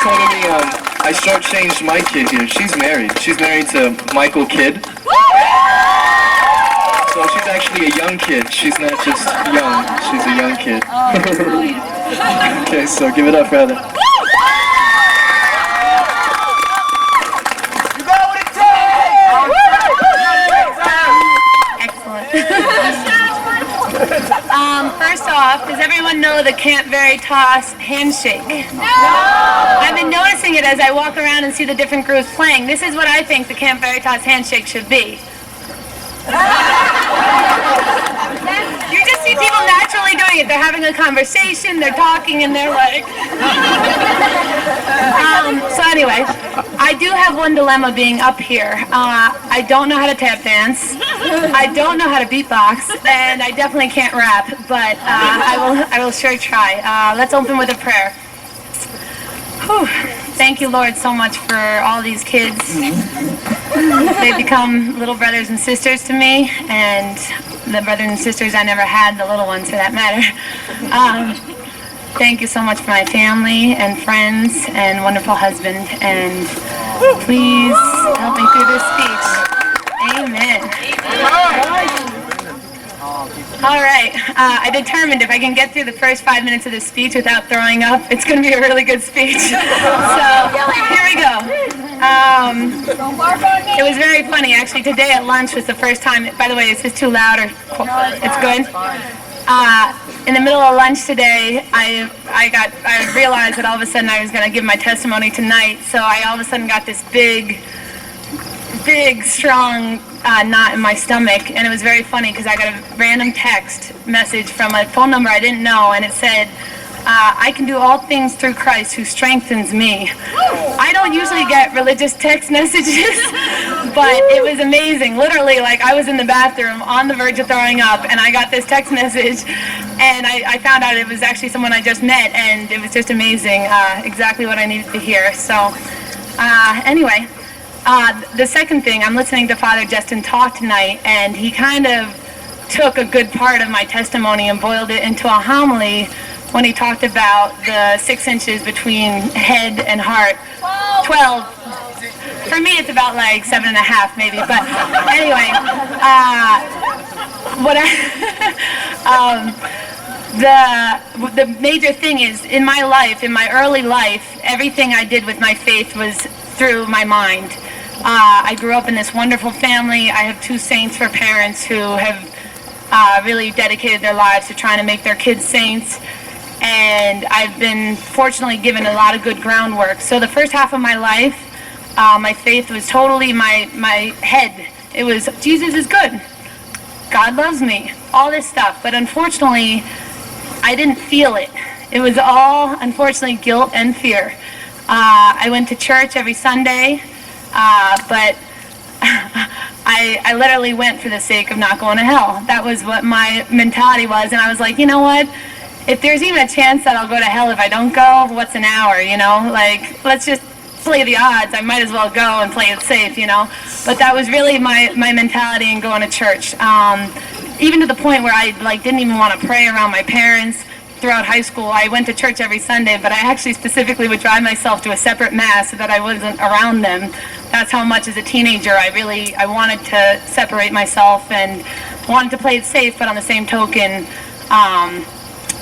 totally, I shortchanged my kid here. She's married. She's married to Michael Kidd. So she's actually a young kid. She's not just young. She's a young kid. Okay, so give it up for Heather. You got what it takes! Excellent. First off, does everyone know the Camp Veritas handshake? No! I've been noticing it as I walk around and see the different groups playing. This is what I think the Camp Veritas handshake should be. You just see people naturally doing it. They're having a conversation, they're talking, and they're like... So anyway, I do have one dilemma being up here. I don't know how to tap dance, I don't know how to beatbox, and I definitely can't rap, but I will sure try. Let's open with a prayer. Whew. Thank you, Lord, so much for all these kids. They become little brothers and sisters to me, and the brothers and sisters I never had, the little ones for that matter. Thank you so much for my family and friends and wonderful husband, and please help me through this speech. Amen. All right, I determined if I can get through the first 5 minutes of this speech without throwing up, it's going to be a really good speech. So, here we go. It was very funny, actually. Today at lunch was the first time, by the way, is this too loud or it's good? In the middle of lunch today, I realized that all of a sudden I was going to give my testimony tonight, so I all of a sudden got this big, strong knot in my stomach, and it was very funny because I got a random text message from a phone number I didn't know, and it said, I can do all things through Christ who strengthens me. I don't usually get religious text messages, but it was amazing. Literally, like, I was in the bathroom on the verge of throwing up, and I got this text message, and I found out it was actually someone I just met, and it was just amazing, exactly what I needed to hear. So, anyway, the second thing, I'm listening to Father Justin talk tonight, and he kind of took a good part of my testimony and boiled it into a homily when he talked about the 6 inches between head and heart. 12. For me, it's about like 7.5 maybe, but anyway, the major thing is, in my life, in my early life, everything I did with my faith was through my mind. I grew up in this wonderful family. I have 2 saints for parents who have really dedicated their lives to trying to make their kids saints, and I've been fortunately given a lot of good groundwork. So the first half of my life, my faith was totally my head. It was, Jesus is good, God loves me, all this stuff. But unfortunately, I didn't feel it. It was all, unfortunately, guilt and fear. I went to church every Sunday, but I literally went for the sake of not going to hell. That was what my mentality was, and I was like, you know what? If there's even a chance that I'll go to hell if I don't go, what's an hour, you know? Like, let's just play the odds. I might as well go and play it safe, you know? But that was really my mentality in going to church. Even to the point where I didn't even want to pray around my parents. Throughout high school, I went to church every Sunday, but I actually specifically would drive myself to a separate mass so that I wasn't around them. That's how much as a teenager I wanted to separate myself and wanted to play it safe, but on the same token,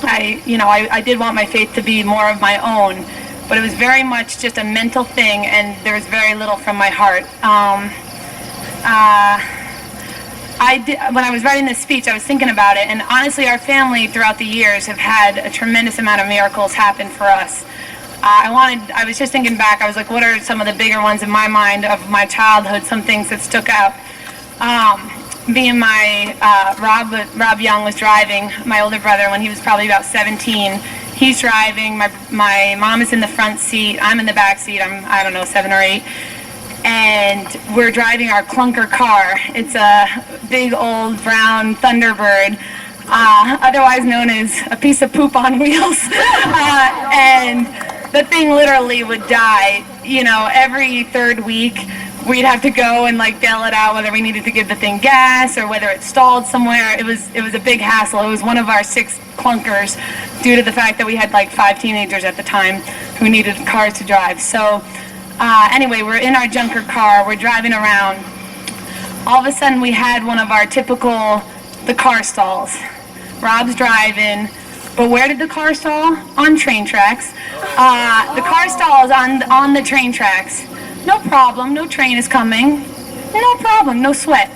I did want my faith to be more of my own, but it was very much just a mental thing, and there was very little from my heart. When I was writing this speech, I was thinking about it, and honestly, our family throughout the years have had a tremendous amount of miracles happen for us. I was just thinking back, I was like, what are some of the bigger ones in my mind of my childhood, some things that stuck out? Me and Rob Young was driving, my older brother, when he was probably about 17. He's driving, my mom is in the front seat, I'm in the back seat, I don't know, 7 or 8. And we're driving our clunker car. It's a big old brown Thunderbird, otherwise known as a piece of poop on wheels. And the thing literally would die, you know, every 3rd week. We'd have to go and bail it out, whether we needed to give the thing gas or whether it stalled somewhere. It was a big hassle. It was one of our 6 clunkers due to the fact that we had 5 teenagers at the time. who needed cars to drive. So anyway, we're in our junker car, we're driving around. All of a sudden we had one of our typical, the car stalls. Rob's driving, but where did the car stall? On train tracks. The car stall is on the train tracks. No problem, no train is coming. No problem, no sweat.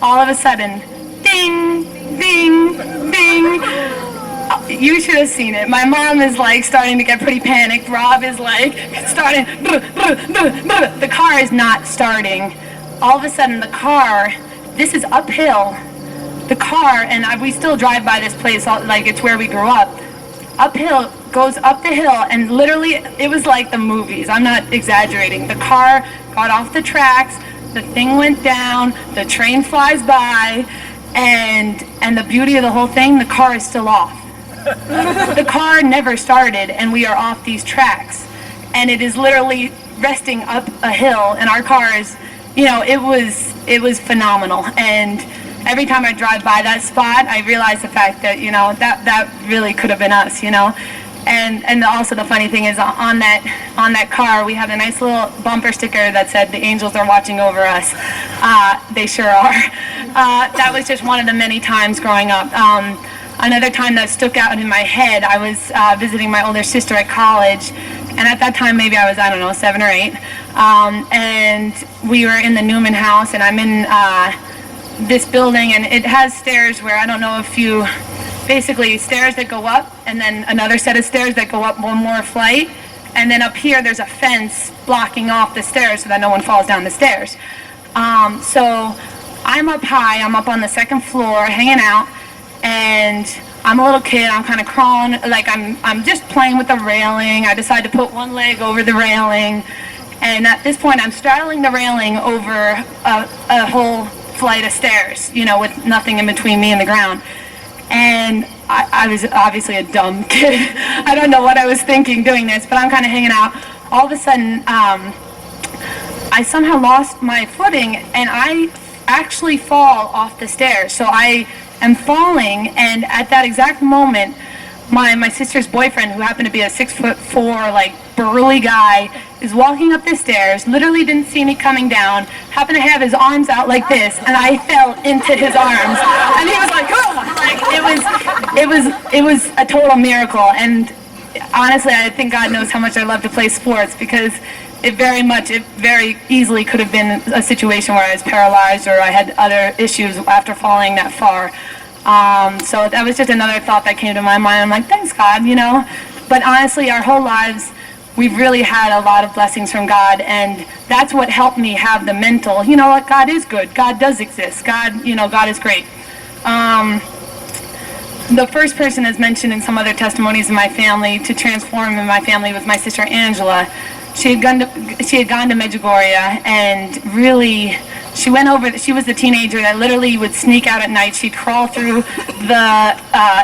All of a sudden, ding, ding, ding. You should have seen it. My mom is like starting to get pretty panicked. Rob is like starting, the car is not starting. All of a sudden the car, this is uphill. The car, and we still drive by this place like it's where we grew up. Uphill, goes up the hill, and literally it was like the movies. I'm not exaggerating. The car got off the tracks, the thing went down, the train flies by, and the beauty of the whole thing, the car is still off. The car never started, and we are off these tracks, and it is literally resting up a hill, and our car is, it was phenomenal. And every time I drive by that spot, I realize the fact that, that really could have been us, And also the funny thing is on that car, we had a nice little bumper sticker that said, "The angels are watching over us." They sure are. That was just one of the many times growing up. Another time that stuck out in my head, I was visiting my older sister at college, and at that time maybe I was, 7 or 8, and we were in the Newman house, and I'm in this building, and it has stairs where, I don't know if you, basically stairs that go up, and then another set of stairs that go up one more flight, and then up here there's a fence blocking off the stairs so that no one falls down the stairs. So I'm up high, I'm up on the second floor hanging out, and I'm a little kid, I'm kind of crawling, like I'm just playing with the railing. I decide to put one leg over the railing, and at this point I'm straddling the railing over a whole flight of stairs, with nothing in between me and the ground. And I was obviously a dumb kid. I don't know what I was thinking doing this, but I'm kind of hanging out. All of a sudden, I somehow lost my footing, and I actually fall off the stairs. So I am falling, and at that exact moment, my sister's boyfriend, who happened to be a 6'4", like burly guy, is walking up the stairs, literally didn't see me coming down, happened to have his arms out like this, and I fell into his arms. And he was like, oh! Like, it was a total miracle. And honestly, I think God knows how much I love to play sports, because it very easily could have been a situation where I was paralyzed or I had other issues after falling that far. So that was just another thought that came to my mind. I'm like, thanks God, But honestly, our whole lives, we've really had a lot of blessings from God, and that's what helped me have the mental, what, God is good, God does exist, God, God is great. The first person as mentioned in some other testimonies in my family to transform in my family was my sister Angela. She had gone to Medjugorje, and really, she was the teenager that literally would sneak out at night. She'd crawl through the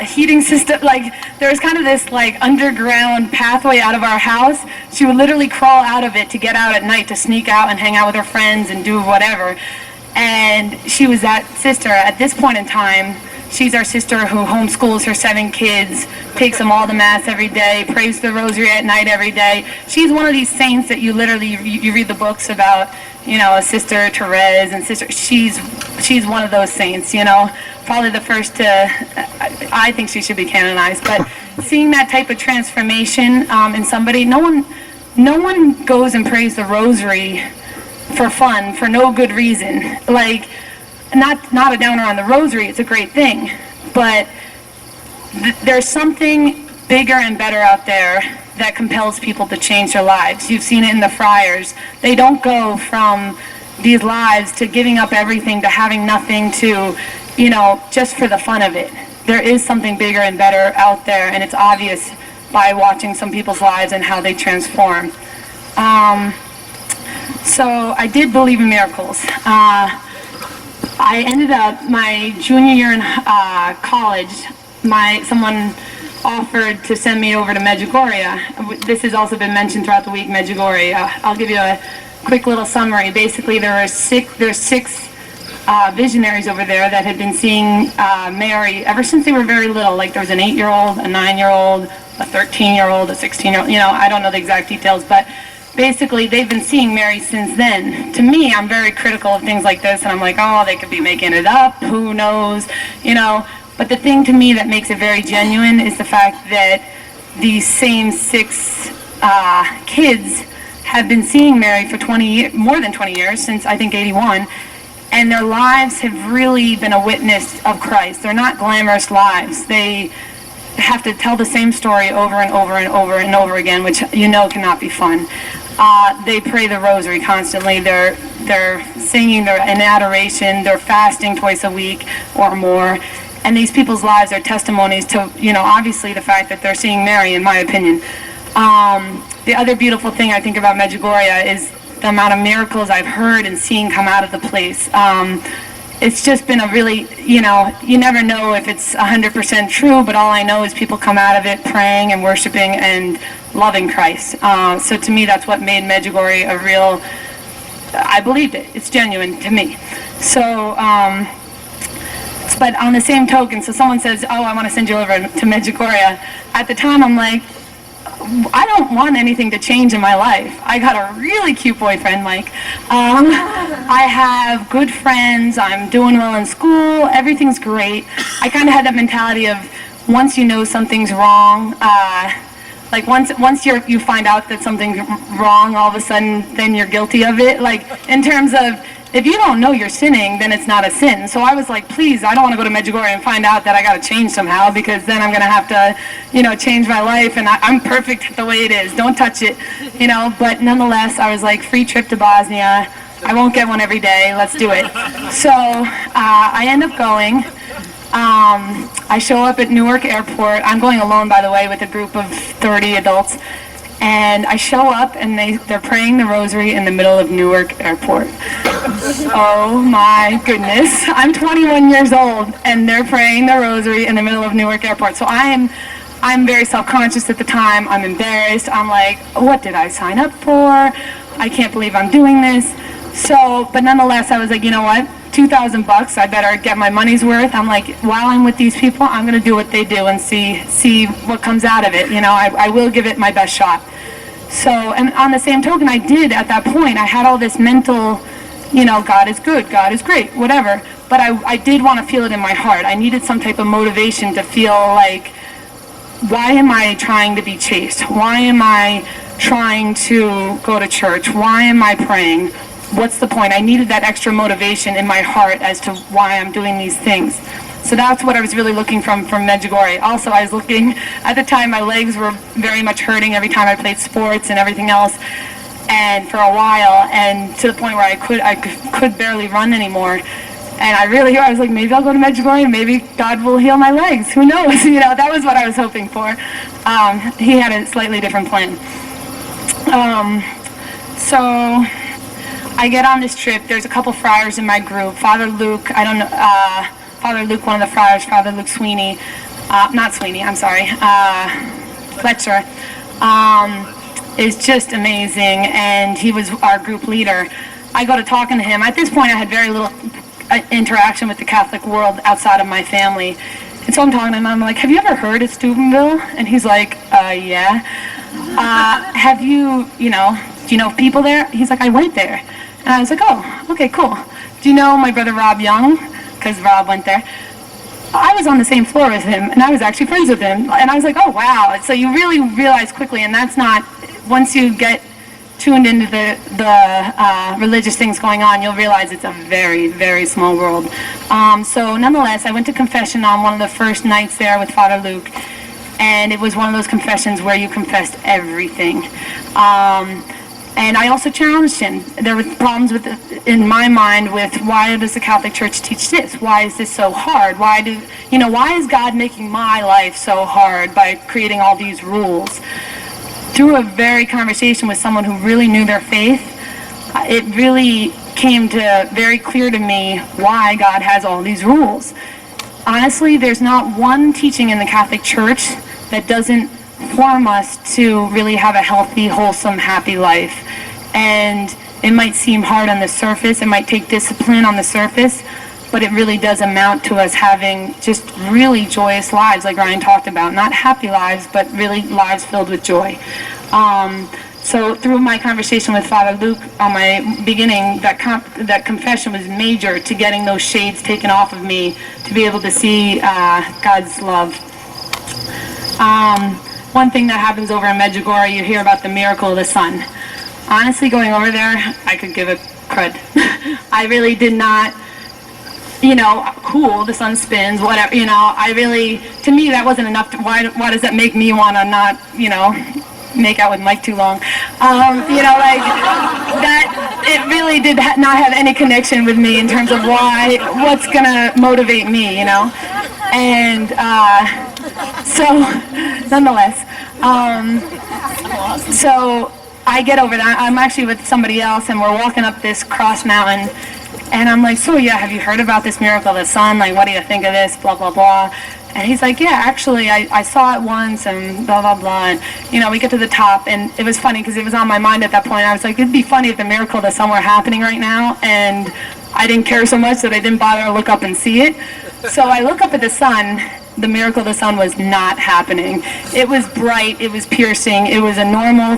heating system, like there was kind of this like underground pathway out of our house. She would literally crawl out of it to get out at night to sneak out and hang out with her friends and do whatever. And she was that sister. At this point in time, she's our sister who homeschools her 7 kids, takes them all to mass every day, prays the rosary at night every day. She's one of these saints that you literally, you read the books about, Sister Therese and Sister, she's one of those saints, probably the first to, I think she should be canonized, but seeing that type of transformation in somebody, no one goes and prays the rosary for fun, for no good reason. Like, not a downer on the rosary, it's a great thing, but there's something bigger and better out there that compels people to change their lives. You've seen it in the friars. They don't go from these lives to giving up everything to having nothing to, just for the fun of it. There is something bigger and better out there, and it's obvious by watching some people's lives and how they transform. So I did believe in miracles. I ended up my junior year in college. Someone offered to send me over to Medjugorje. This has also been mentioned throughout the week. Medjugorje. I'll give you a quick little summary. Basically, there's six visionaries over there that had been seeing Mary ever since they were very little. Like there was an 8-year-old, a 9-year-old, a 13-year-old, a 16-year-old, I don't know the exact details, but basically they've been seeing Mary since then. To me, I'm very critical of things like this, and I'm like, oh, they could be making it up, who knows, But the thing to me that makes it very genuine is the fact that these same 6 kids have been seeing Mary for more than 20 years, since I think 81, and their lives have really been a witness of Christ. They're not glamorous lives. They have to tell the same story over and over and over and over again, which cannot be fun. They pray the rosary constantly. They're singing, they're in adoration, they're fasting twice a week or more. And these people's lives are testimonies to, obviously the fact that they're seeing Mary, in my opinion. The other beautiful thing I think about Medjugorje is the amount of miracles I've heard and seen come out of the place. It's just been a really, you never know if it's 100% true, but all I know is people come out of it praying and worshiping and loving Christ. So to me, that's what made Medjugorje a real, I believed it. It's genuine to me. So, but on the same token, so someone says, oh, I want to send you over to Medjugorje. At the time, I'm like, I don't want anything to change in my life. I got a really cute boyfriend, Mike. I have good friends. I'm doing well in school. Everything's great. I kind of had that mentality of once you know something's wrong, like once you find out that something's wrong, all of a sudden, then you're guilty of it. Like in terms of, if you don't know you're sinning, then it's not a sin. So I was like, please, I don't want to go to Medjugorje and find out that I got to change somehow, because then I'm going to have to, change my life, and I'm perfect the way it is. Don't touch it, But nonetheless, I was like, free trip to Bosnia. I won't get one every day. Let's do it. So I end up going. I show up at Newark Airport. I'm going alone, by the way, with a group of 30 adults. And I show up, and they're praying the rosary in the middle of Newark Airport. Oh my goodness. I'm 21 years old, and they're praying the rosary in the middle of Newark Airport. So I'm very self-conscious at the time. I'm embarrassed. I'm like, what did I sign up for? I can't believe I'm doing this. So, but nonetheless, I was like, you know what? $2,000, I better get my money's worth. I'm like, while I'm with these people, I'm going to do what they do and see what comes out of it. I will give it my best shot. So, and on the same token, I did at that point. I had all this mental, God is good, God is great, whatever. But I did want to feel it in my heart. I needed some type of motivation to feel like, why am I trying to be chaste? Why am I trying to go to church? Why am I praying? What's the point? I needed that extra motivation in my heart as to why I'm doing these things. So that's what I was really looking from Medjugorje. Also, I was looking, at the time my legs were very much hurting every time I played sports and everything else, and for a while, and to the point where I could barely run anymore. And I was like, maybe I'll go to Medjugorje and maybe God will heal my legs. Who knows? That was what I was hoping for. He had a slightly different plan. So I get on this trip. There's a couple friars in my group. Father Luke, I don't know, Father Luke, one of the friars, Father Luke Sweeney, not Sweeney, I'm sorry, Fletcher, is just amazing, and he was our group leader. I go to talking to him. At this point, I had very little interaction with the Catholic world outside of my family. And so I'm talking to him, I'm like, have you ever heard of Steubenville? And he's like, yeah. Have you, do you know people there? He's like, I went there. And I was like, oh, okay, cool. Do you know my brother Rob Young? Because Rob went there. I was on the same floor as him, and I was actually friends with him. And I was like, oh, wow. So you really realize quickly, and that's not, once you get tuned into the religious things going on, you'll realize it's a very, very small world. So nonetheless, I went to confession on one of the first nights there with Father Luke, and it was one of those confessions where you confessed everything. And I also challenged him. There were problems in my mind with, why does the Catholic Church teach this? Why is this so hard? Why is God making my life so hard by creating all these rules? Through a very conversation with someone who really knew their faith, it really came to very clear to me why God has all these rules. Honestly, there's not one teaching in the Catholic Church that doesn't form us to really have a healthy, wholesome, happy life. And it might seem hard on the surface, it might take discipline on the surface, but it really does amount to us having just really joyous lives, like Ryan talked about. Not happy lives, but really lives filled with joy. So through my conversation with Father Luke on my beginning, that confession was major to getting those shades taken off of me to be able to see God's love. One thing that happens over in Medjugorje, you hear about the miracle of the sun. Honestly, going over there, I could give a crud. I really did not, cool, the sun spins, whatever, to me that wasn't enough. Why does that make me want to not, make out with Mike too long? That, it really did not have any connection with me in terms of what's gonna motivate me, and so nonetheless, so I get over that. I'm actually with somebody else and we're walking up this cross mountain, and I'm like, so yeah, have you heard about this miracle of the sun? Like, what do you think of this? Blah, blah, blah. And he's like, yeah, actually, I saw it once, and blah, blah, blah. And, we get to the top, and it was funny because it was on my mind at that point. I was like, it'd be funny if the miracle of the sun were happening right now, and I didn't care so much that I didn't bother to look up and see it. So I look up at the sun. The miracle of the sun was not happening. It was bright, it was piercing, it was a normal,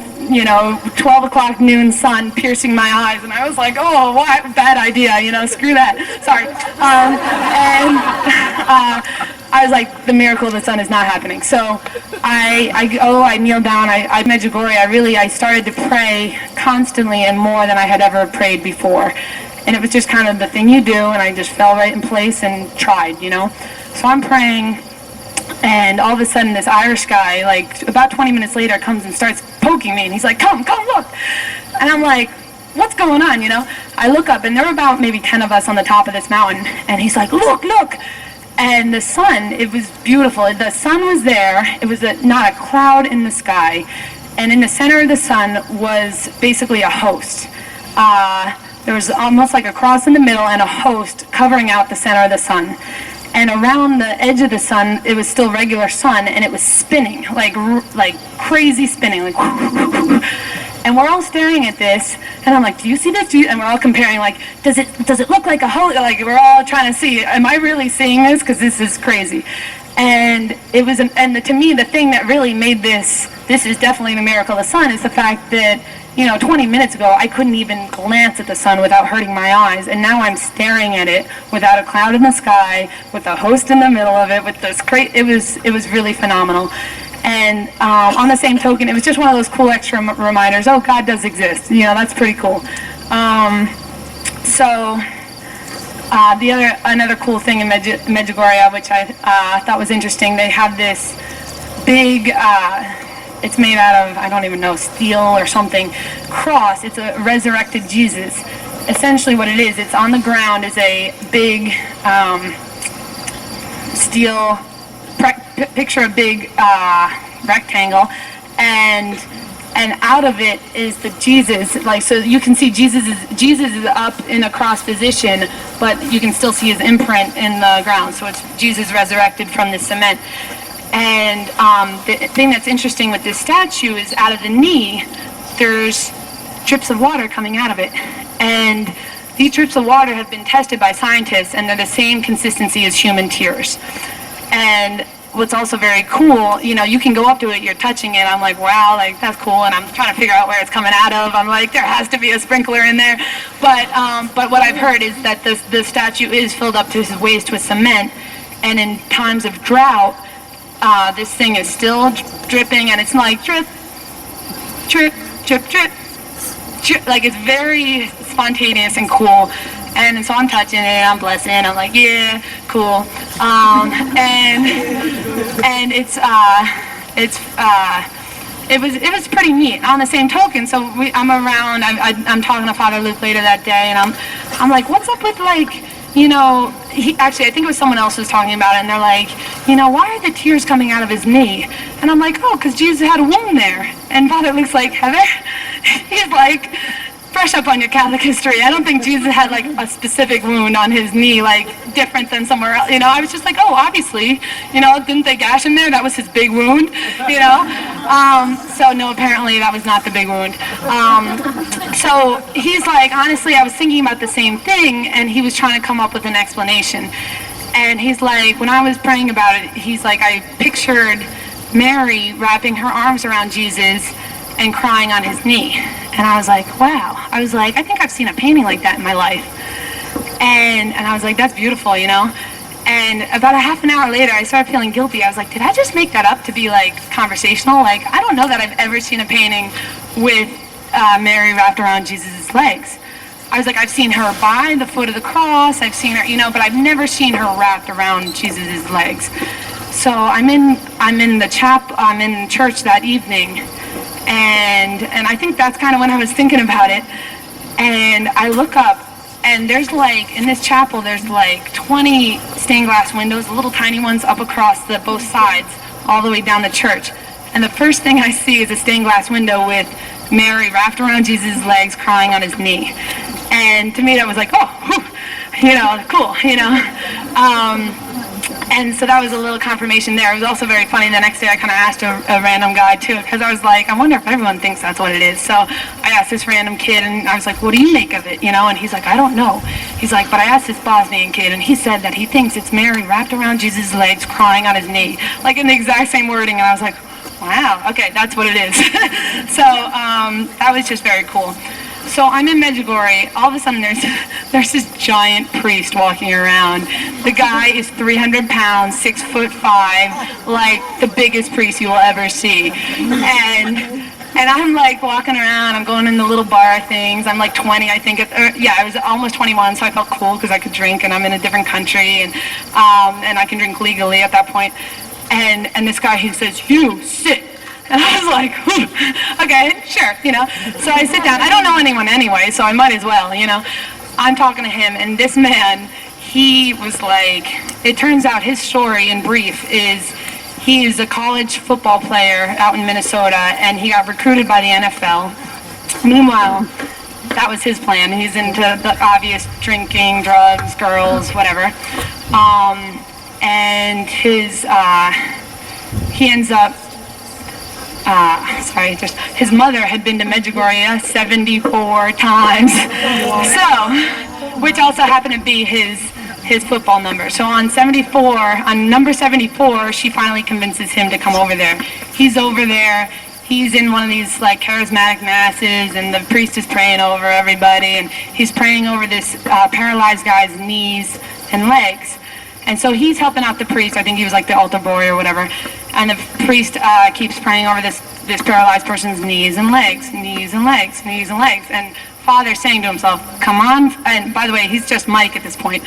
12 o'clock noon sun piercing my eyes, and I was like, oh, what bad idea, screw that, sorry. I was like, the miracle of the sun is not happening. So I kneel down, I Medjugorje, I started to pray constantly and more than I had ever prayed before. And it was just kind of the thing you do, and I just fell right in place and tried, So I'm praying, and all of a sudden this Irish guy, like about 20 minutes later, comes and starts poking me, and he's like, come look. And I'm like, what's going on, I look up, and there were about maybe 10 of us on the top of this mountain, and he's like, look. And the sun, it was beautiful. The sun was there. It was not a cloud in the sky. And in the center of the sun was basically a host. There was almost like a cross in the middle and a host covering out the center of the sun. And around the edge of the sun, it was still regular sun, and it was spinning, like crazy spinning, like. And we're all staring at this, and I'm like, do you see this? And we're all comparing, like, does it look like a host? Like, we're all trying to see, am I really seeing this? Because this is crazy. And it was, to me, the thing that really made this is definitely the miracle of the sun, is the fact that, 20 minutes ago, I couldn't even glance at the sun without hurting my eyes, and now I'm staring at it without a cloud in the sky, with a host in the middle of it, with this it was really phenomenal. And on the same token, it was just one of those cool extra reminders. Oh, God does exist. That's pretty cool. Another cool thing in Medjugorje, which I thought was interesting, they have this big, it's made out of, I don't even know, steel or something, cross. It's a resurrected Jesus. Essentially what it is, it's on the ground is a big steel, picture a big rectangle, and out of it is the Jesus, so you can see Jesus is up in a cross position, but you can still see his imprint in the ground, so it's Jesus resurrected from the cement. And the thing that's interesting with this statue is out of the knee, there's drips of water coming out of it, and these drips of water have been tested by scientists, and they're the same consistency as human tears. And what's also very cool, you can go up to it, you're touching it, I'm like, wow, like, that's cool, and I'm trying to figure out where it's coming out of. I'm like, there has to be a sprinkler in there. But what I've heard is that the statue is filled up to his waist with cement, and in times of drought, this thing is still dripping, and it's like drip, drip, drip, drip, drip. Like, it's very spontaneous and cool. And so I'm touching it, I'm blessing, I'm like, yeah, cool. And it was pretty neat. On the same token, so I'm around, I'm talking to Father Luke later that day, and I'm like, what's up with, like, I think it was someone else who was talking about it, and they're like, why are the tears coming out of his knee? And I'm like, oh, because Jesus had a wound there. And Father Luke's like, Heather? He's like, fresh up on your Catholic history. I don't think Jesus had like a specific wound on his knee, like different than somewhere else. You know, I was just like, oh, obviously, you know, didn't they gash him there? That was his big wound, you know? So no, apparently that was not the big wound. So he's like, honestly, I was thinking about the same thing, and he was trying to come up with an explanation. And he's like, when I was praying about it, he's like, I pictured Mary wrapping her arms around Jesus and crying on his knee. And I was like, wow. I was like, I think I've seen a painting like that in my life. And I was like, that's beautiful, you know? And about a half an hour later, I started feeling guilty. I was like, did I just make that up to be like conversational? Like, I don't know that I've ever seen a painting with Mary wrapped around Jesus' legs. I was like, I've seen her by the foot of the cross, I've seen her, you know, but I've never seen her wrapped around Jesus' legs. So I'm in church that evening, and I think that's kind of when I was thinking about it. And I look up, and there's like, in this chapel, there's like 20 stained glass windows, little tiny ones up across both sides, all the way down the church. And the first thing I see is a stained glass window with Mary wrapped around Jesus' legs, crying on his knee. And to me, that was like, oh, whew, you know, cool, you know. And so that was a little confirmation there. It was also very funny. The next day, I kind of asked a random guy, too, because I was like, I wonder if everyone thinks that's what it is. So I asked this random kid, and I was like, what do you make of it, you know? And he's like, I don't know. He's like, but I asked this Bosnian kid, and he said that he thinks it's Mary wrapped around Jesus' legs, crying on his knee, like in the exact same wording. And I was like, wow, okay, that's what it is. So that was just very cool. So I'm in Medjugorje. All of a sudden, there's this giant priest walking around. The guy is 300 pounds, 6'5", like the biggest priest you will ever see. And I'm like walking around. I'm going in the little bar things. I'm like 20, I think. I was almost 21, so I felt cool because I could drink, and I'm in a different country, and I can drink legally at that point. And this guy, he says, "You sit." And I was like, okay, sure, you know. So I sit down. I don't know anyone anyway, so I might as well, you know. I'm talking to him, and this man, he was like, it turns out his story in brief is he is a college football player out in Minnesota, and he got recruited by the NFL. Meanwhile, that was his plan. He's into the obvious drinking, drugs, girls, whatever. And he ends up, his mother had been to Medjugorje 74 times, so, which also happened to be his football number. So on number 74, she finally convinces him to come over there. He's over there, he's in one of these like charismatic masses, and the priest is praying over everybody, and he's praying over this paralyzed guy's knees and legs. And so he's helping out the priest. I think he was like the altar boy or whatever. And the priest keeps praying over this paralyzed person's knees and legs, knees and legs, knees and legs. And Father's saying to himself, come on. And by the way, he's just Mike at this point.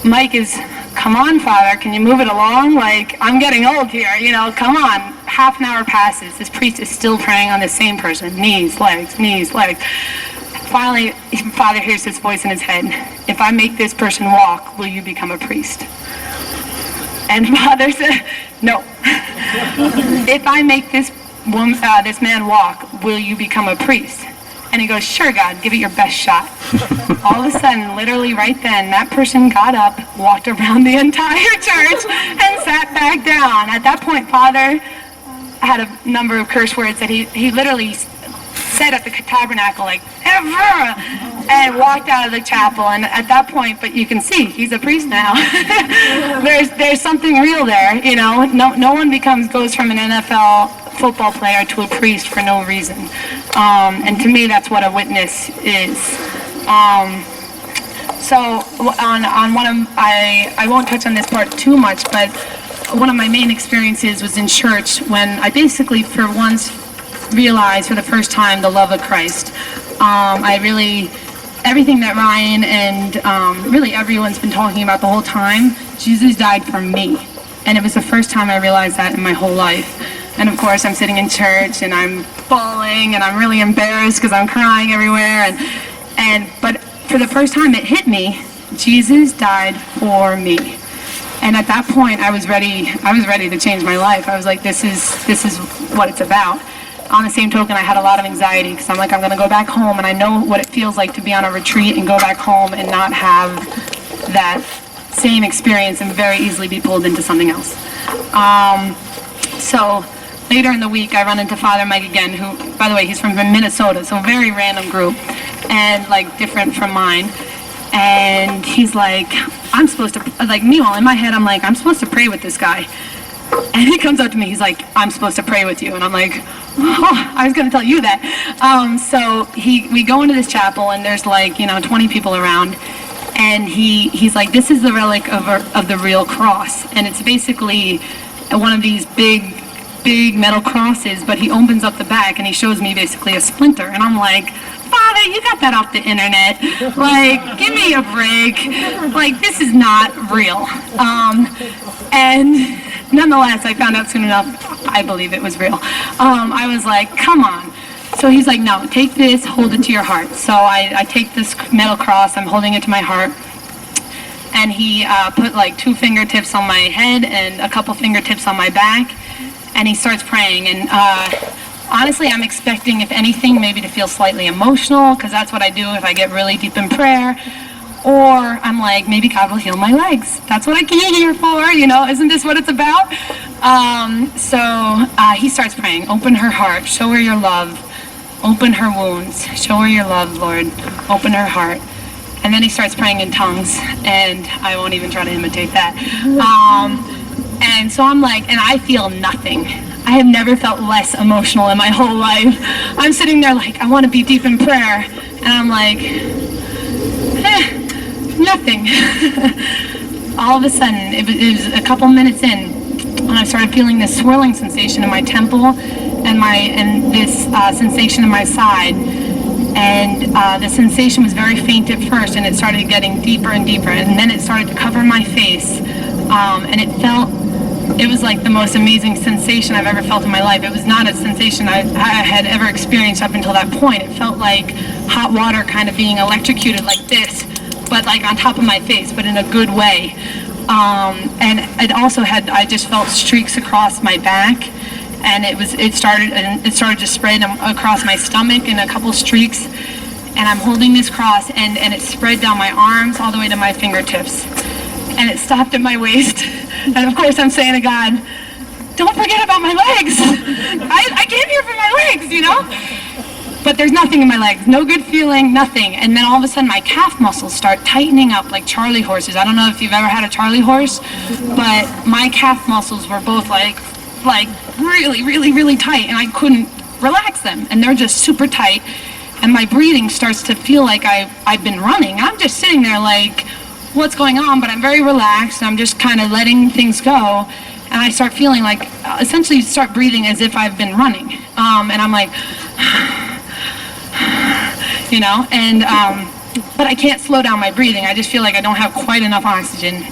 Mike is, come on, Father, can you move it along? Like, I'm getting old here, you know, come on. Half an hour passes. This priest is still praying on the same person. Knees, legs, knees, legs. Finally, Father hears this voice in his head. If I make this person walk, will you become a priest? And Father said, no. If I make this man walk, will you become a priest? And he goes, sure, God, give it your best shot. All of a sudden, literally right then, that person got up, walked around the entire church, and sat back down. At that point, Father had a number of curse words that he literally said at the tabernacle, like, ever, and walked out of the chapel. And at that point, but you can see, he's a priest now. there's something real there, you know. No one goes from an NFL football player to a priest for no reason. And to me, that's what a witness is. So on one of, I won't touch on this part too much, but one of my main experiences was in church when I basically for once realized for the first time the love of Christ. Everything that Ryan and really everyone's been talking about the whole time, Jesus died for me. And it was the first time I realized that in my whole life. And of course I'm sitting in church and I'm bawling and I'm really embarrassed because I'm crying everywhere. But for the first time it hit me, Jesus died for me. And at that point I was ready to change my life. I was like, this is what it's about. on the same token, I had a lot of anxiety because I'm like, I'm going to go back home, and I know what it feels like to be on a retreat and go back home and not have that same experience and very easily be pulled into something else. So later in the week, I run into Father Mike again, who, by the way, he's from Minnesota, so a very random group, and like different from mine. And he's like, I'm supposed to, like, meanwhile in my head, I'm like, I'm supposed to pray with this guy. And he comes up to me, he's like, I'm supposed to pray with you. And I'm like, oh, I was going to tell you that. So we go into this chapel, and there's like, 20 people around. And he's like, this is the relic of the real cross. And it's basically one of these big metal crosses, but he opens up the back and he shows me basically a splinter. And I'm like, Father, you got that off the internet. Like, give me a break. Like, this is not real. And nonetheless, I found out soon enough, I believe it was real. I was like, come on. So he's like, no, take this, hold it to your heart. So I take this metal cross, I'm holding it to my heart. And he put like 2 fingertips on my head and a couple fingertips on my back. And he starts praying. And honestly, I'm expecting, if anything, maybe to feel slightly emotional, because that's what I do if I get really deep in prayer. Or I'm like, maybe God will heal my legs. That's what I came here for, isn't this what it's about? So he starts praying, open her heart, show her your love, open her wounds, show her your love, Lord, open her heart. And then he starts praying in tongues, and I won't even try to imitate that. And so I'm like, and I feel nothing. I have never felt less emotional in my whole life. I'm sitting there like, I want to be deep in prayer. And I'm like, nothing. All of a sudden, it was a couple minutes in, and I started feeling this swirling sensation in my temple and this sensation in my side. And the sensation was very faint at first, and it started getting deeper and deeper, and then it started to cover my face, and it was like the most amazing sensation I've ever felt in my life. It was not a sensation I had ever experienced up until that point. It felt like hot water kind of being electrocuted like this, but like on top of my face, but in a good way. And it also I just felt streaks across my back, and it started to spread across my stomach in a couple streaks. And I'm holding this cross, and it spread down my arms all the way to my fingertips, and it stopped at my waist. And of course I'm saying to God, don't forget about my legs. I came here for my legs, But there's nothing in my legs, no good feeling, nothing. And then all of a sudden my calf muscles start tightening up like Charlie horses. I don't know if you've ever had a Charlie horse, but my calf muscles were both like really, really, really tight, and I couldn't relax them. And they're just super tight. And my breathing starts to feel like I've been running. I'm just sitting there like, what's going on? But I'm very relaxed, and I'm just kind of letting things go. And I start feeling like, essentially start breathing as if I've been running. And I'm like, but I can't slow down my breathing. I just feel like I don't have quite enough oxygen.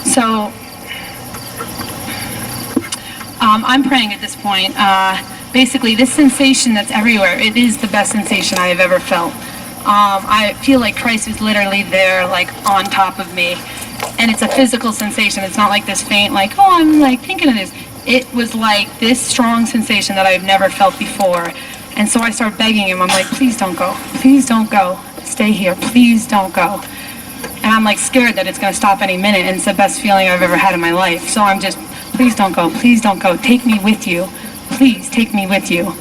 So I'm praying at this point. Basically, this sensation that's everywhere, it is the best sensation I have ever felt. I feel like Christ is literally there, like on top of me. And it's a physical sensation. It's not like this faint, like, oh, I'm like thinking of this. It was like this strong sensation that I've never felt before. And so I start begging him. I'm like, please don't go. Please don't go. Stay here. Please don't go. And I'm like scared that it's going to stop any minute. And it's the best feeling I've ever had in my life. So I'm just, please don't go. Please don't go. Take me with you. Please take me with you.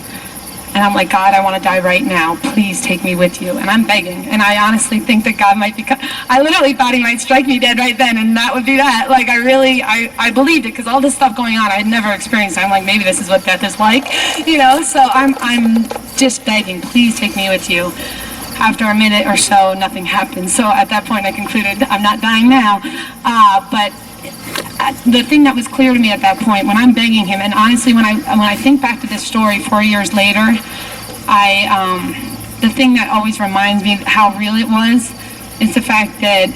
And I'm like, God, I want to die right now. Please take me with you. And I'm begging. And I honestly think that God might be, I literally thought he might strike me dead right then, and that would be that. Like, I believed it, because all this stuff going on, I had never experienced. I'm like, maybe this is what death is like, So I'm just begging, please take me with you. After a minute or so, nothing happened. So at that point, I concluded, I'm not dying now. But the thing that was clear to me at that point, when I'm begging him, and honestly, when I think back to this story 4 years later, the thing that always reminds me how real it was is the fact that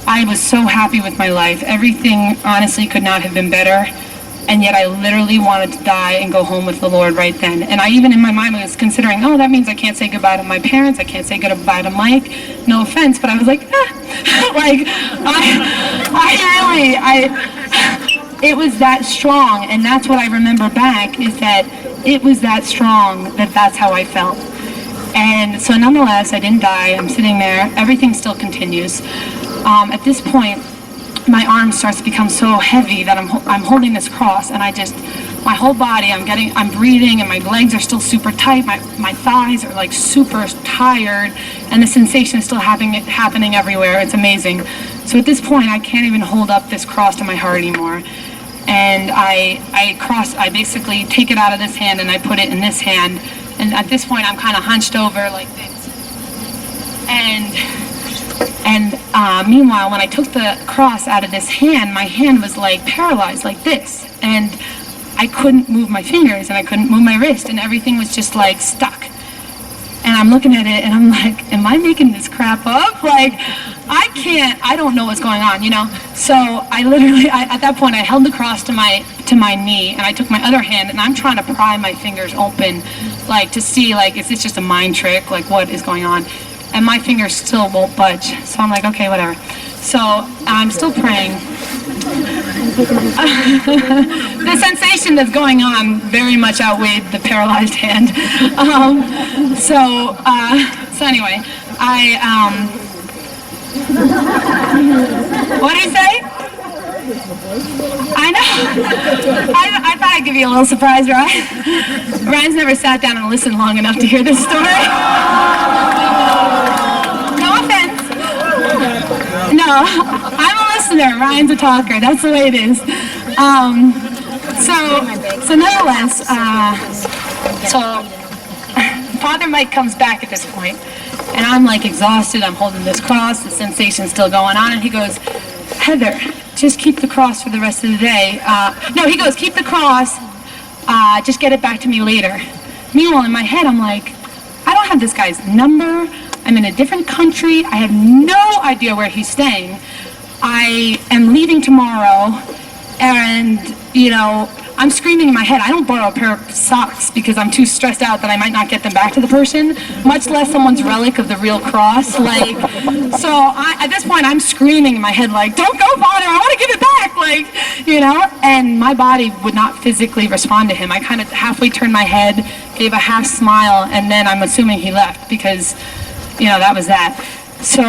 I was so happy with my life. Everything honestly could not have been better, and yet I literally wanted to die and go home with the Lord right then. And I even in my mind was considering, oh, that means I can't say goodbye to my parents, I can't say goodbye to Mike, no offense, but I was like, like, it was that strong, and that's what I remember back, is that it was that strong, that's how I felt. And so nonetheless, I didn't die. I'm sitting there. Everything still continues. At this point, my arm starts to become so heavy that I'm holding this cross, and my whole body, I'm breathing, and my legs are still super tight. My thighs are like super tired, and the sensation is still happening everywhere. It's amazing. So at this point, I can't even hold up this cross to my heart anymore. And I basically take it out of this hand and I put it in this hand. And at this point, I'm kind of hunched over like this. And meanwhile, when I took the cross out of this hand, my hand was like paralyzed like this. And I couldn't move my fingers and I couldn't move my wrist, and everything was just like stuck. And I'm looking at it and I'm like, am I making this crap up? Like, I don't know what's going on, you know? So I literally, at that point, I held the cross to my knee, and I took my other hand and I'm trying to pry my fingers open, like to see, like, is this just a mind trick? Like, what is going on? And my fingers still won't budge. So I'm like, okay, whatever. So I'm still praying. The sensation that's going on very much outweighed the paralyzed hand. So anyway, what did he say? I know. I thought I'd give you a little surprise, right? Ryan's never sat down and listened long enough to hear this story. No offense. No, I'm a listener. Ryan's a talker. That's the way it is. So nonetheless, so Father Mike comes back at this point, and I'm like exhausted. I'm holding this cross. The sensation's still going on, and he goes, Heather, just keep the cross for the rest of the day. No, he goes, keep the cross. Just get it back to me later. Meanwhile, in my head, I'm like, I don't have this guy's number. I'm in a different country. I have no idea where he's staying. I am leaving tomorrow, and, you know, I'm screaming in my head. I don't borrow a pair of socks because I'm too stressed out that I might not get them back to the person, much less someone's relic of the real cross. Like, so at this point, I'm screaming in my head, like, don't go, Father, I want to give it back, like, you know? And my body would not physically respond to him. I kind of halfway turned my head, gave a half smile, and then I'm assuming he left because, you know, that was that. So,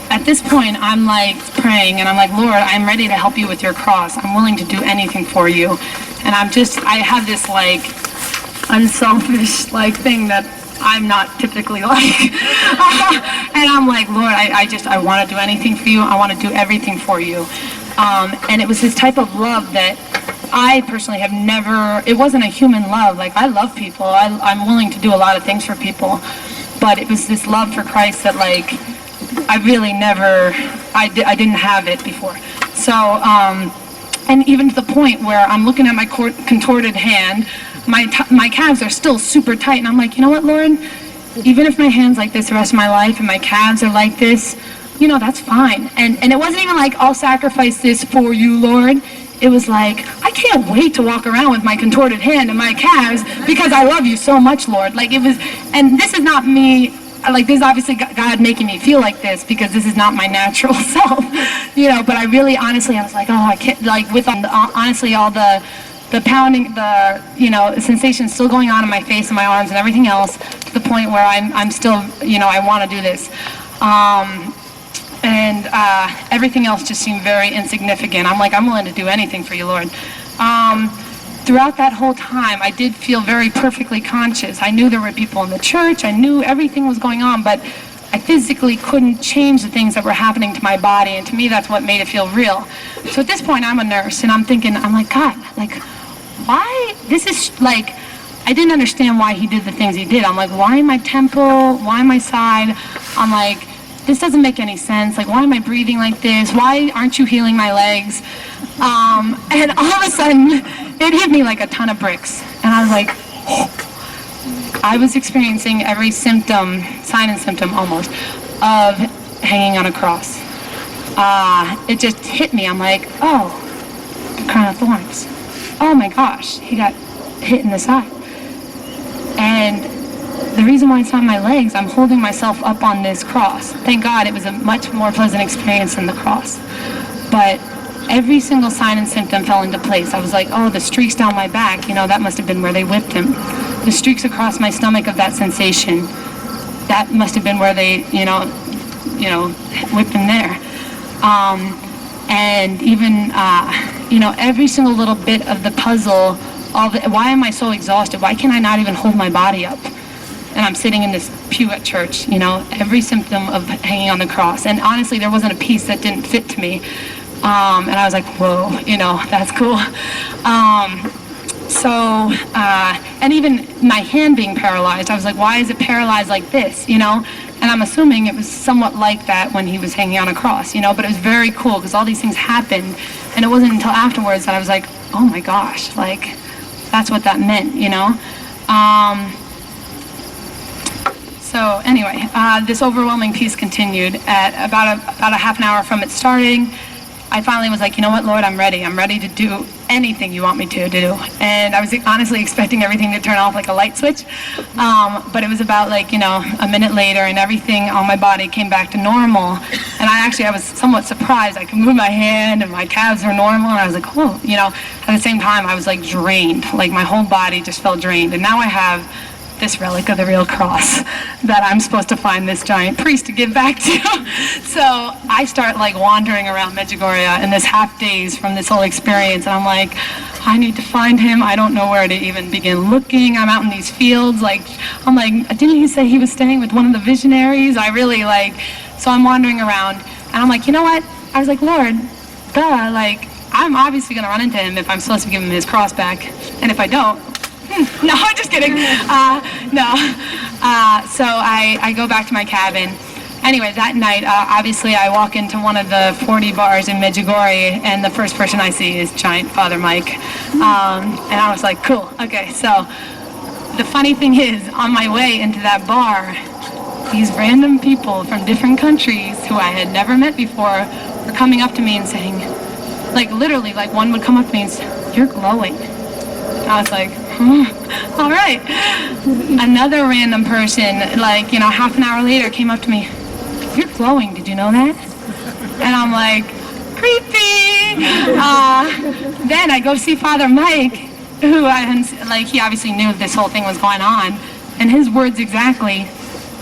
at this point, I'm like praying, and I'm like, Lord, I'm ready to help you with your cross. I'm willing to do anything for you. And I have this like unselfish like thing that I'm not typically like. And I'm like, Lord, I want to do anything for you. I want to do everything for you. And it was this type of love that I personally have never, it wasn't a human love. Like, I love people. I'm willing to do a lot of things for people. But it was this love for Christ that, like, I really never, I didn't have it before. So, and even to the point where I'm looking at my contorted hand, my calves are still super tight, and I'm like, you know what, Lord? Even if my hand's like this the rest of my life and my calves are like this, you know, that's fine. And it wasn't even like, I'll sacrifice this for you, Lord. It was like, I can't wait to walk around with my contorted hand and my calves because I love you so much, Lord. Like, it was, and this is not me, like, this is obviously God making me feel like this because this is not my natural self, you know, but I really, honestly, I was like, oh, I can't, like, with honestly all the pounding, the, you know, sensation still going on in my face and my arms and everything else, to the point where I'm still, you know, I want to do this. And everything else just seemed very insignificant. I'm like, I'm willing to do anything for you, Lord. Throughout that whole time, I did feel very perfectly conscious. I knew there were people in the church. I knew everything was going on, but I physically couldn't change the things that were happening to my body, and to me, that's what made it feel real. So at this point, I'm a nurse, and I'm thinking, I'm like, God, like, why? This is, like, I didn't understand why he did the things he did. I'm like, why my temple? Why my side? I'm like, this doesn't make any sense. Like, why am I breathing like this? Why aren't you healing my legs? And all of a sudden, it hit me like a ton of bricks. And I was like, oh. I was experiencing every symptom, sign and symptom almost, of hanging on a cross. It just hit me. I'm like, oh, crown of thorns. Oh my gosh, he got hit in the side. And the reason why it's not my legs, I'm holding myself up on this cross. Thank God it was a much more pleasant experience than the cross. But every single sign and symptom fell into place. I was like, oh, the streaks down my back, that must have been where they whipped him. The streaks across my stomach of that sensation, that must have been where they, whipped him there. And even, every single little bit of the puzzle, why am I so exhausted? Why can I not even hold my body up? And I'm sitting in this pew at church, every symptom of hanging on the cross. And honestly, there wasn't a piece that didn't fit to me. And I was like, whoa, that's cool. And even my hand being paralyzed, I was like, why is it paralyzed like this, And I'm assuming it was somewhat like that when he was hanging on a cross, but it was very cool because all these things happened. And it wasn't until afterwards that I was like, oh my gosh, like, that's what that meant, So anyway, this overwhelming piece continued at about a half an hour from it starting. I finally was like, you know what, Lord, I'm ready. I'm ready to do anything you want me to do. And I was honestly expecting everything to turn off like a light switch. But it was about a minute later and everything on my body came back to normal. And I was somewhat surprised. I could move my hand and my calves were normal. And I was like, oh, at the same time, I was like drained. Like my whole body just felt drained. And now I have this relic of the real cross that I'm supposed to find this giant priest to give back to. So I start like wandering around Medjugorje in this half days from this whole experience, and I'm like, I need to find him. I don't know where to even begin looking. I'm out in these fields, I'm like, didn't he say he was staying with one of the visionaries? So I'm wandering around, and I'm like, you know what? I was like, Lord, I'm obviously gonna run into him if I'm supposed to give him his cross back, and if I don't, no, I'm just kidding. So I go back to my cabin. Anyway, that night, obviously, I walk into one of the 40 bars in Medjugorje, and the first person I see is giant Father Mike. And I was like, cool, okay. So the funny thing is, on my way into that bar, these random people from different countries who I had never met before were coming up to me and saying, literally, one would come up to me and say, you're glowing. I was like, all right. Another random person, half an hour later came up to me, you're glowing, did you know that? And I'm like, creepy. Then I go see Father Mike, who he obviously knew this whole thing was going on, and his words exactly,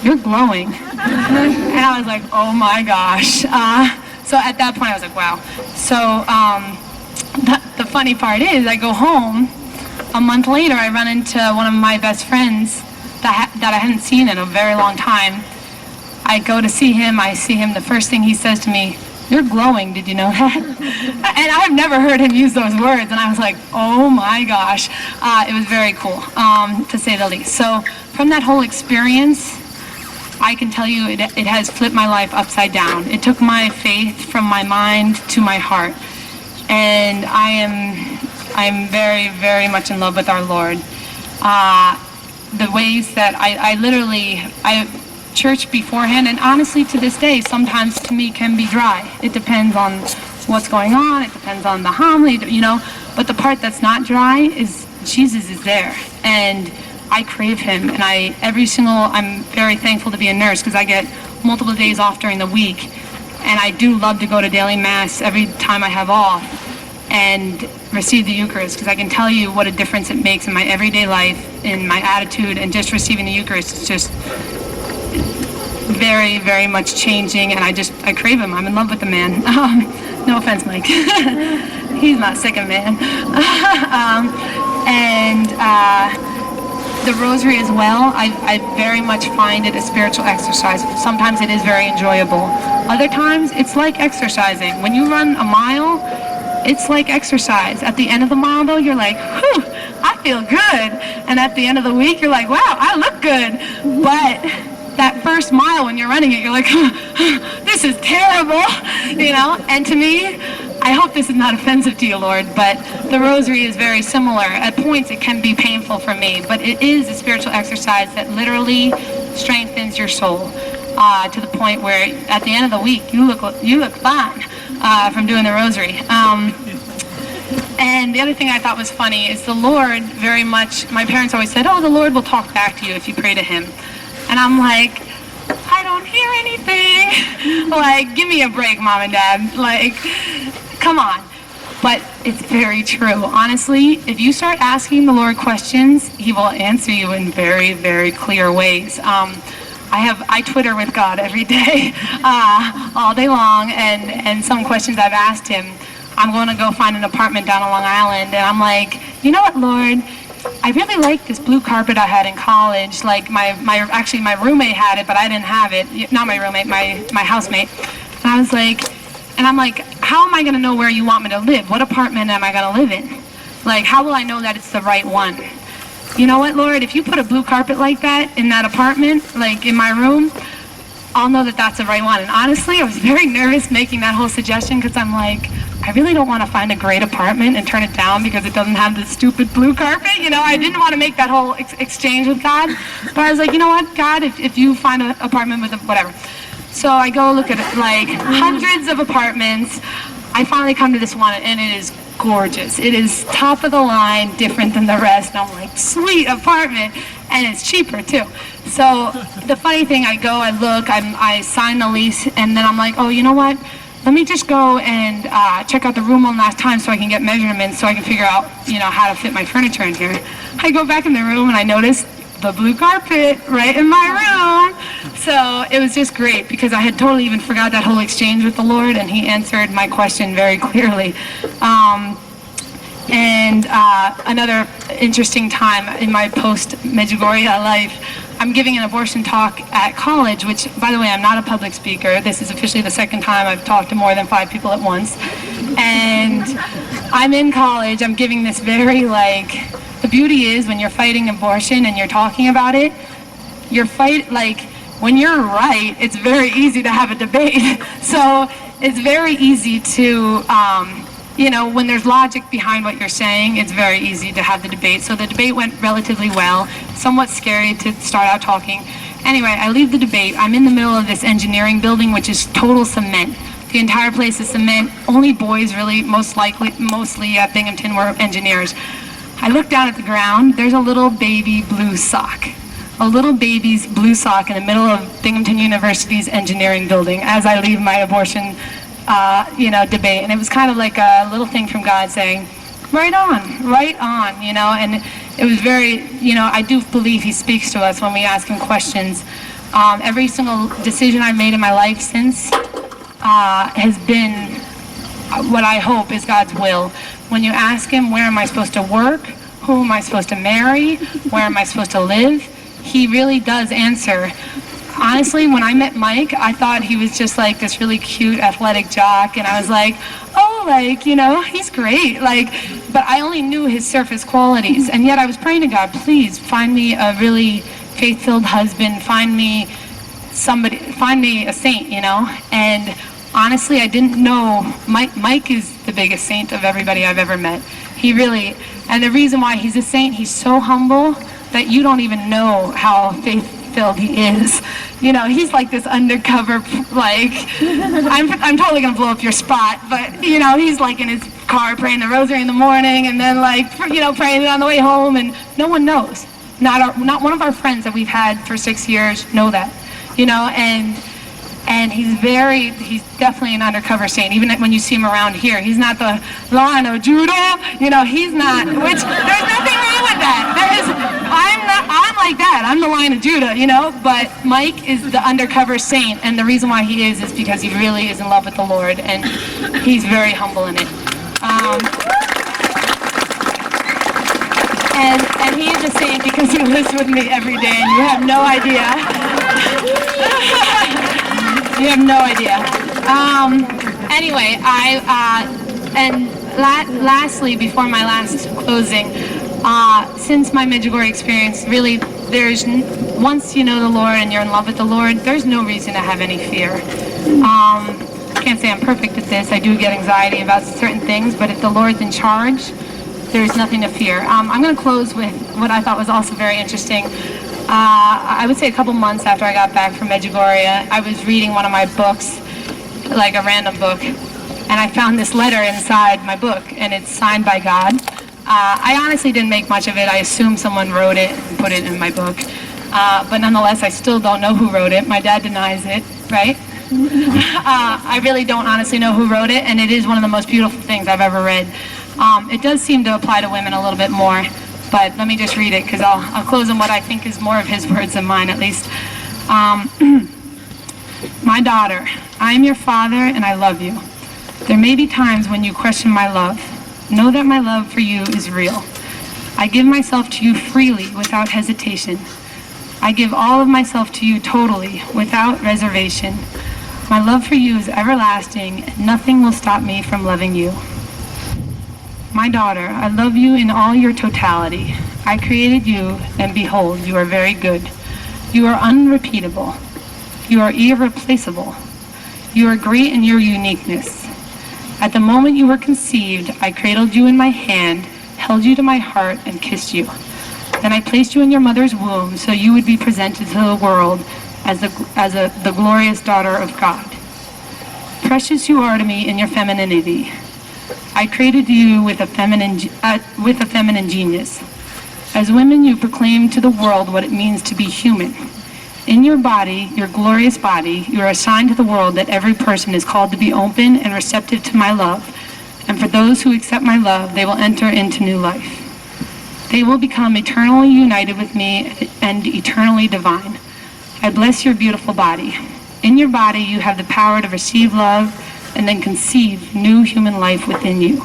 you're glowing. And I was like, oh my gosh. So at that point I was like, wow. So the funny part is I go home. A month later, I run into one of my best friends that I hadn't seen in a very long time. I go to see him. I see him. The first thing he says to me, you're glowing. Did you know that? And I've never heard him use those words. And I was like, oh my gosh. It was very cool, to say the least. So from that whole experience, I can tell you it has flipped my life upside down. It took my faith from my mind to my heart. And I'm very, very much in love with our Lord. The ways that I church beforehand, and honestly to this day, sometimes to me can be dry. It depends on what's going on, it depends on the homily, but the part that's not dry is Jesus is there, and I crave him, and I'm very thankful to be a nurse because I get multiple days off during the week, and I do love to go to daily mass every time I have off and receive the Eucharist, because I can tell you what a difference it makes in my everyday life, in my attitude, and just receiving the Eucharist is just very, very much changing, and I crave him. I'm in love with the man. No offense, Mike. He's not second man. The rosary as well, I very much find it a spiritual exercise. Sometimes it is very enjoyable. Other times, it's like exercising. When you run a mile, it's like exercise. At the end of the mile, though, you're like, whew, I feel good. And at the end of the week, you're like, wow, I look good. But that first mile when you're running it, you're like, this is terrible, And to me, I hope this is not offensive to you, Lord, but the rosary is very similar. At points, it can be painful for me, but it is a spiritual exercise that literally strengthens your soul to the point where at the end of the week, you look fine from doing the rosary. And the other thing I thought was funny is the Lord very much, my parents always said, the Lord will talk back to you if you pray to him. And I'm like, I don't hear anything. Give me a break, Mom and Dad. Come on. But it's very true. Honestly, if you start asking the Lord questions, He will answer you in very, very clear ways. I Twitter with God every day, all day long, and some questions I've asked Him. I'm going to go find an apartment down on Long Island, and I'm like, you know what, Lord? I really like this blue carpet I had in college. Like my roommate had it, but I didn't have it. Not my roommate, my housemate. And I was like, and I'm like, how am I going to know where you want me to live? What apartment am I going to live in? Like, how will I know that it's the right one? You know what, Lord? If you put a blue carpet like that in that apartment, like in my room, I'll know that that's the right one. And honestly, I was very nervous making that whole suggestion because I'm like, I really don't want to find a great apartment and turn it down because it doesn't have this stupid blue carpet. You know, I didn't want to make that whole exchange with God. But I was like, you know what, God, if you find an apartment with whatever. So I go look at like hundreds of apartments. I finally come to this one, and it is gorgeous. It is top of the line, different than the rest. And I'm like, sweet apartment, and it's cheaper too. So the funny thing, I go, I look, I sign the lease, and then I'm like, oh, you know what? Let me just go and check out the room one last time so I can get measurements so I can figure out, you know, how to fit my furniture in here. I go back in the room and I notice the blue carpet right in my room. So it was just great because I had totally even forgot that whole exchange with the Lord, and He answered my question very clearly. Another interesting time in my post-Medjugorje life, I'm giving an abortion talk at college, which, by the way, I'm not a public speaker. This is officially the second time I've talked to more than 5 people at once. And I'm in college. I'm giving this very, the beauty is when you're fighting abortion and you're talking about it, when you're right, it's very easy to have a debate. So it's very easy to, when there's logic behind what you're saying, it's very easy to have the debate. So the debate went relatively well, somewhat scary to start out talking. Anyway, I leave the debate. I'm in the middle of this engineering building, which is total cement. The entire place is cement. Only boys, really, mostly at Binghamton were engineers. I look down at the ground. There's a little baby blue sock. A little baby's blue sock in the middle of Binghamton University's engineering building as I leave my abortion debate. And it was kind of like a little thing from God saying, right on, and it was very, I do believe He speaks to us when we ask Him questions. Every single decision I've made in my life since has been what I hope is God's will. When you ask Him, where am I supposed to work? Who am I supposed to marry? Where am I supposed to live? He really does answer. Honestly, when I met Mike, I thought he was just like this really cute athletic jock, and I was like, he's great. But I only knew his surface qualities, and yet I was praying to God, please find me a really faith-filled husband, find me a saint, And honestly, I didn't know. Mike is the biggest saint of everybody I've ever met. He really, and the reason why he's a saint, he's so humble that you don't even know how faith-filled he is. He's like this undercover, I'm totally gonna blow up your spot, but he's like in his car praying the rosary in the morning, and then praying it on the way home, and no one knows. Not one of our friends that we've had for 6 years know that, and he's definitely an undercover saint. Even when you see him around here, he's not the Lion of Judah, he's not, which there's nothing wrong with that. I'm like that, I'm the Lion of Judah, but Mike is the undercover saint, and the reason why he is because he really is in love with the Lord, and he's very humble in it. And he is a saint because he lives with me every day, and you have no idea. You have no idea. Anyway, lastly, before my last closing, since my Medjugorje experience, really, once you know the Lord and you're in love with the Lord, there's no reason to have any fear. I can't say I'm perfect at this. I do get anxiety about certain things, but if the Lord's in charge, there's nothing to fear. I'm going to close with what I thought was also very interesting. I would say a couple months after I got back from Medjugorje, I was reading one of my books, like a random book, and I found this letter inside my book, and it's signed by God. I honestly didn't make much of it. I assumed someone wrote it and put it in my book. But nonetheless, I still don't know who wrote it. My dad denies it, right? I really don't honestly know who wrote it, and it is one of the most beautiful things I've ever read. It does seem to apply to women a little bit more, but let me just read it, because I'll close on what I think is more of his words than mine, at least. My daughter, I am your father, and I love you. There may be times when you question my love. Know that my love for you is real. I give myself to you freely, without hesitation. I give all of myself to you totally, without reservation. My love for you is everlasting, and nothing will stop me from loving you. My daughter, I love you in all your totality. I created you, and behold, you are very good. You are unrepeatable. You are irreplaceable. You are great in your uniqueness. At the moment you were conceived, I cradled you in my hand, held you to my heart, and kissed you. Then I placed you in your mother's womb so you would be presented to the world as the glorious daughter of God. Precious you are to me in your femininity. I created you with a feminine genius. As women, you proclaim to the world what it means to be human. In your body, your glorious body, you are a sign to the world that every person is called to be open and receptive to my love, and for those who accept my love, they will enter into new life. They will become eternally united with me and eternally divine. I bless your beautiful body. In your body, you have the power to receive love and then conceive new human life within you.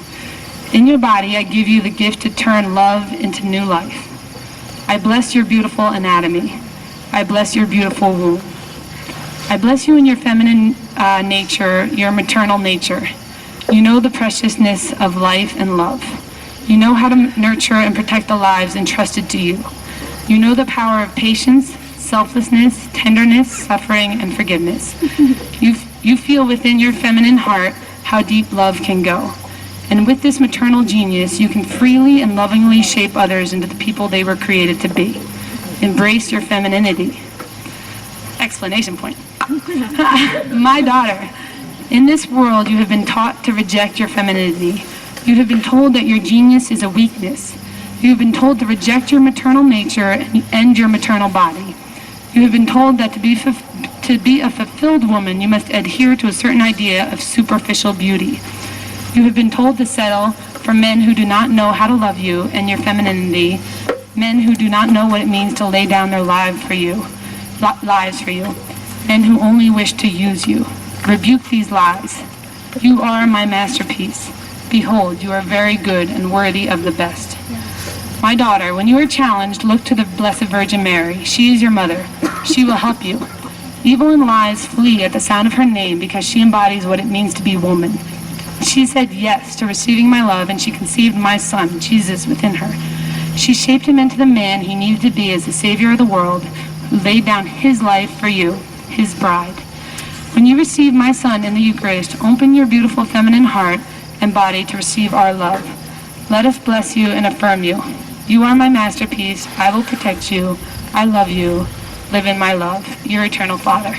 In your body, I give you the gift to turn love into new life. I bless your beautiful anatomy. I bless your beautiful womb. I bless you in your feminine nature, your maternal nature. You know the preciousness of life and love. You know how to nurture and protect the lives entrusted to you. You know the power of patience, selflessness, tenderness, suffering, and forgiveness. You feel within your feminine heart how deep love can go. And with this maternal genius, you can freely and lovingly shape others into the people they were created to be. Embrace your femininity. Exclamation point. My daughter, in this world you have been taught to reject your femininity. You have been told that your genius is a weakness. You have been told to reject your maternal nature and your maternal body. You have been told that to be a fulfilled woman, you must adhere to a certain idea of superficial beauty. You have been told to settle for men who do not know how to love you and your femininity, men who do not know what it means to lay down their lives for you, men who only wish to use you. Rebuke these lies. You are my masterpiece. Behold, you are very good and worthy of the best. My daughter, when you are challenged, look to the Blessed Virgin Mary. She is your mother. She will help you. Evil and lies flee at the sound of her name because she embodies what it means to be woman. She said yes to receiving my love, and she conceived my son, Jesus, within her. She shaped him into the man he needed to be as the Savior of the world, who laid down his life for you, his bride. When you receive my son in the Eucharist, open your beautiful feminine heart and body to receive our love. Let us bless you and affirm you. You are my masterpiece. I will protect you. I love you. Live in my love. Your eternal Father.